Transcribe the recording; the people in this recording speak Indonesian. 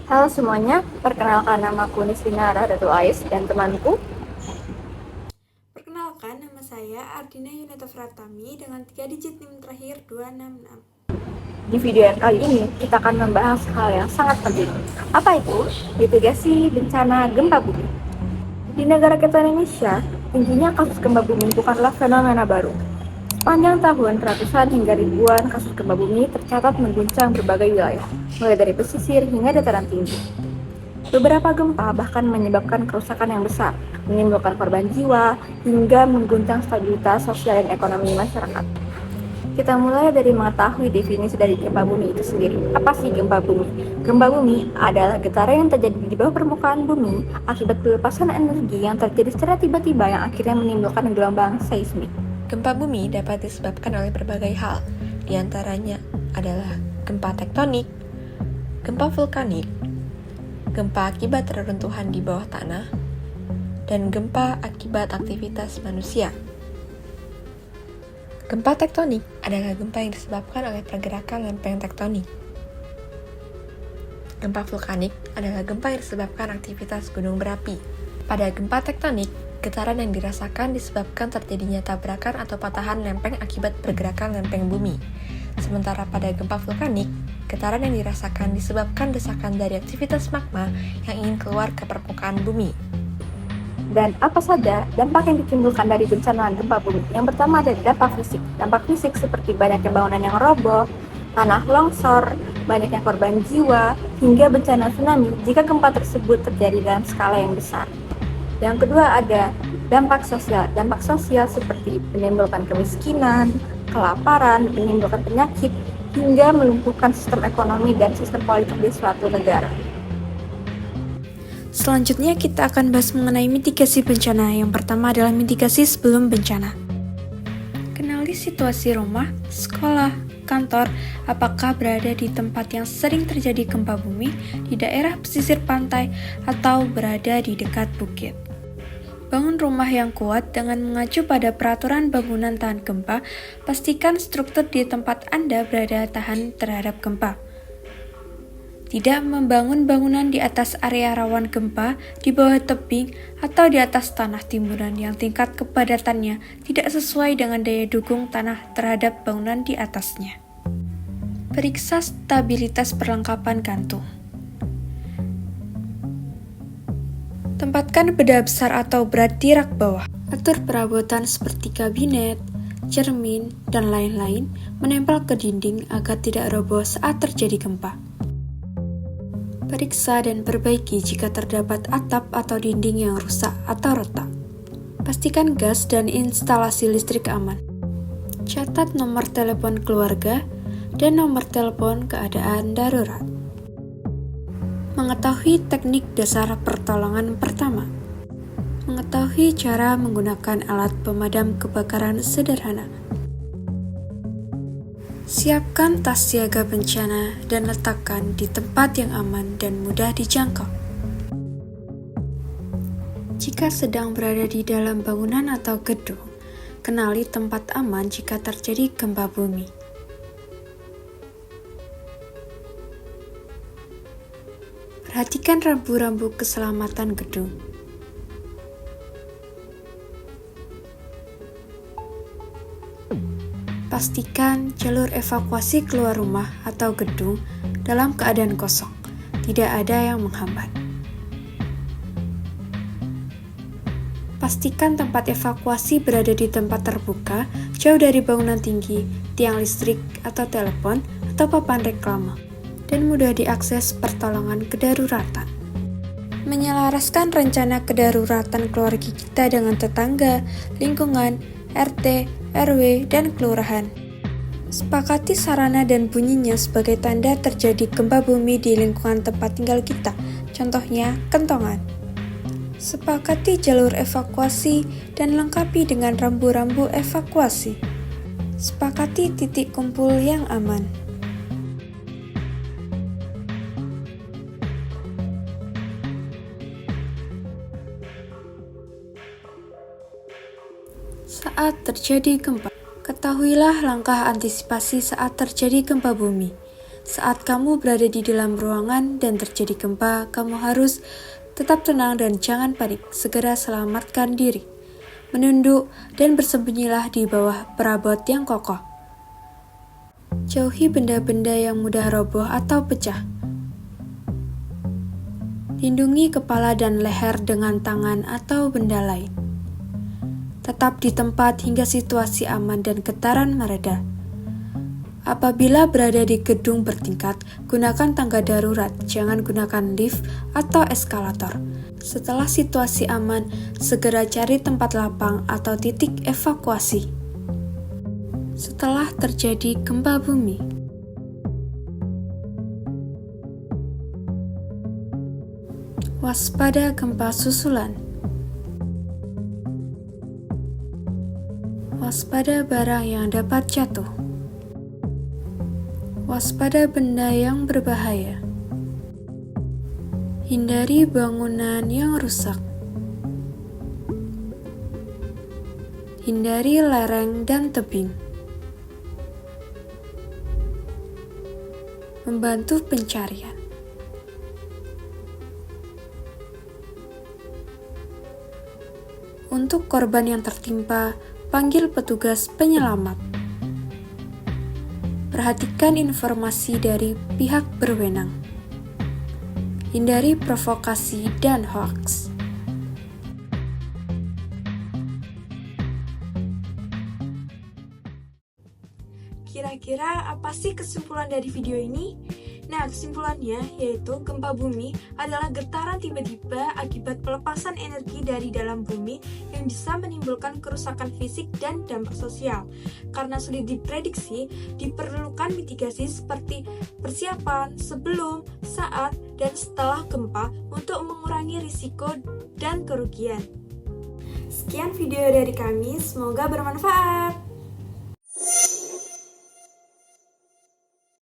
Halo semuanya, perkenalkan nama aku Nisrina Ratu Ais dan temanku. Perkenalkan, nama saya Ardina Yunita Fratami dengan 3 digit NIM terakhir 266. Di video yang kali ini, kita akan membahas hal yang sangat penting. Apa itu? Mitigasi bencana gempa bumi. Di negara kita Indonesia, tingginya kasus gempa bumi bukanlah fenomena baru. Sepanjang tahun, ratusan hingga ribuan kasus gempa bumi tercatat mengguncang berbagai wilayah, mulai dari pesisir hingga dataran tinggi. Beberapa gempa bahkan menyebabkan kerusakan yang besar, menimbulkan korban jiwa, hingga mengguncang stabilitas sosial dan ekonomi masyarakat. Kita mulai dari mengetahui definisi dari gempa bumi itu sendiri. Apa sih gempa bumi? Gempa bumi adalah getaran yang terjadi di bawah permukaan bumi akibat pelepasan energi yang terjadi secara tiba-tiba yang akhirnya menimbulkan gelombang seismik. Gempa bumi dapat disebabkan oleh berbagai hal, di antaranya adalah gempa tektonik, gempa vulkanik, gempa akibat reruntuhan di bawah tanah, dan gempa akibat aktivitas manusia. Gempa tektonik adalah gempa yang disebabkan oleh pergerakan lempeng tektonik. Gempa vulkanik adalah gempa yang disebabkan aktivitas gunung berapi. Pada gempa tektonik, getaran yang dirasakan disebabkan terjadinya tabrakan atau patahan lempeng akibat pergerakan lempeng bumi. Sementara pada gempa vulkanik, getaran yang dirasakan disebabkan desakan dari aktivitas magma yang ingin keluar ke permukaan bumi. Dan apa saja dampak yang ditimbulkan dari bencana gempa bumi? Yang pertama ada dampak fisik. Dampak fisik seperti banyaknya bangunan yang roboh, tanah longsor, banyaknya korban jiwa, hingga bencana tsunami jika gempa tersebut terjadi dalam skala yang besar. Yang kedua ada dampak sosial. Dampak sosial seperti menimbulkan kemiskinan, kelaparan, menimbulkan penyakit, hingga melumpuhkan sistem ekonomi dan sistem politik di suatu negara. Selanjutnya kita akan bahas mengenai mitigasi bencana. Yang pertama adalah mitigasi sebelum bencana. Kenali situasi rumah, sekolah, kantor, apakah berada di tempat yang sering terjadi gempa bumi, di daerah pesisir pantai, atau berada di dekat bukit. Bangun rumah yang kuat dengan mengacu pada peraturan bangunan tahan gempa. Pastikan struktur di tempat Anda berada tahan terhadap gempa. Tidak membangun bangunan di atas area rawan gempa, di bawah tebing, atau di atas tanah timbunan yang tingkat kepadatannya tidak sesuai dengan daya dukung tanah terhadap bangunan di atasnya. Periksa stabilitas perlengkapan gantung. Tempatkan benda besar atau berat di rak bawah. Atur perabotan seperti kabinet, cermin, dan lain-lain menempel ke dinding agar tidak roboh saat terjadi gempa. Periksa dan perbaiki jika terdapat atap atau dinding yang rusak atau retak. Pastikan gas dan instalasi listrik aman. Catat nomor telepon keluarga dan nomor telepon keadaan darurat. Mengetahui teknik dasar pertolongan pertama. Mengetahui cara menggunakan alat pemadam kebakaran sederhana. Siapkan tas siaga bencana dan letakkan di tempat yang aman dan mudah dijangkau. Jika sedang berada di dalam bangunan atau gedung, kenali tempat aman jika terjadi gempa bumi. Perhatikan rambu-rambu keselamatan gedung. Pastikan jalur evakuasi keluar rumah atau gedung dalam keadaan kosong, tidak ada yang menghambat. Pastikan tempat evakuasi berada di tempat terbuka, jauh dari bangunan tinggi, tiang listrik atau telepon, atau papan reklame, dan mudah diakses pertolongan kedaruratan. Menyelaraskan rencana kedaruratan keluarga kita dengan tetangga, lingkungan, RT, RW, dan kelurahan. Sepakati sarana dan bunyinya sebagai tanda terjadi gempa bumi di lingkungan tempat tinggal kita, contohnya kentongan. Sepakati jalur evakuasi dan lengkapi dengan rambu-rambu evakuasi. Sepakati titik kumpul yang aman. Saat terjadi gempa, ketahuilah langkah antisipasi saat terjadi gempa bumi. Saat kamu berada di dalam ruangan dan terjadi gempa, kamu harus tetap tenang dan jangan panik. Segera selamatkan diri. Menunduk dan bersembunyilah di bawah perabot yang kokoh. Jauhi benda-benda yang mudah roboh atau pecah. Lindungi kepala dan leher dengan tangan atau benda lain. Tetap di tempat hingga situasi aman dan getaran mereda. Apabila berada di gedung bertingkat, gunakan tangga darurat, jangan gunakan lift atau eskalator. Setelah situasi aman, segera cari tempat lapang atau titik evakuasi. Setelah terjadi gempa bumi, waspada gempa susulan. Waspada barang yang dapat jatuh. Waspada benda yang berbahaya. Hindari bangunan yang rusak. Hindari lereng dan tebing. Membantu pencarian. Untuk korban yang tertimpa, panggil petugas penyelamat. Perhatikan informasi dari pihak berwenang. Hindari provokasi dan hoaks. Kira-kira apa sih kesimpulan dari video ini? Nah, kesimpulannya yaitu gempa bumi adalah getaran tiba-tiba akibat pelepasan energi dari dalam bumi yang bisa menimbulkan kerusakan fisik dan dampak sosial. Karena sulit diprediksi, diperlukan mitigasi seperti persiapan sebelum, saat, dan setelah gempa untuk mengurangi risiko dan kerugian. Sekian video dari kami, semoga bermanfaat.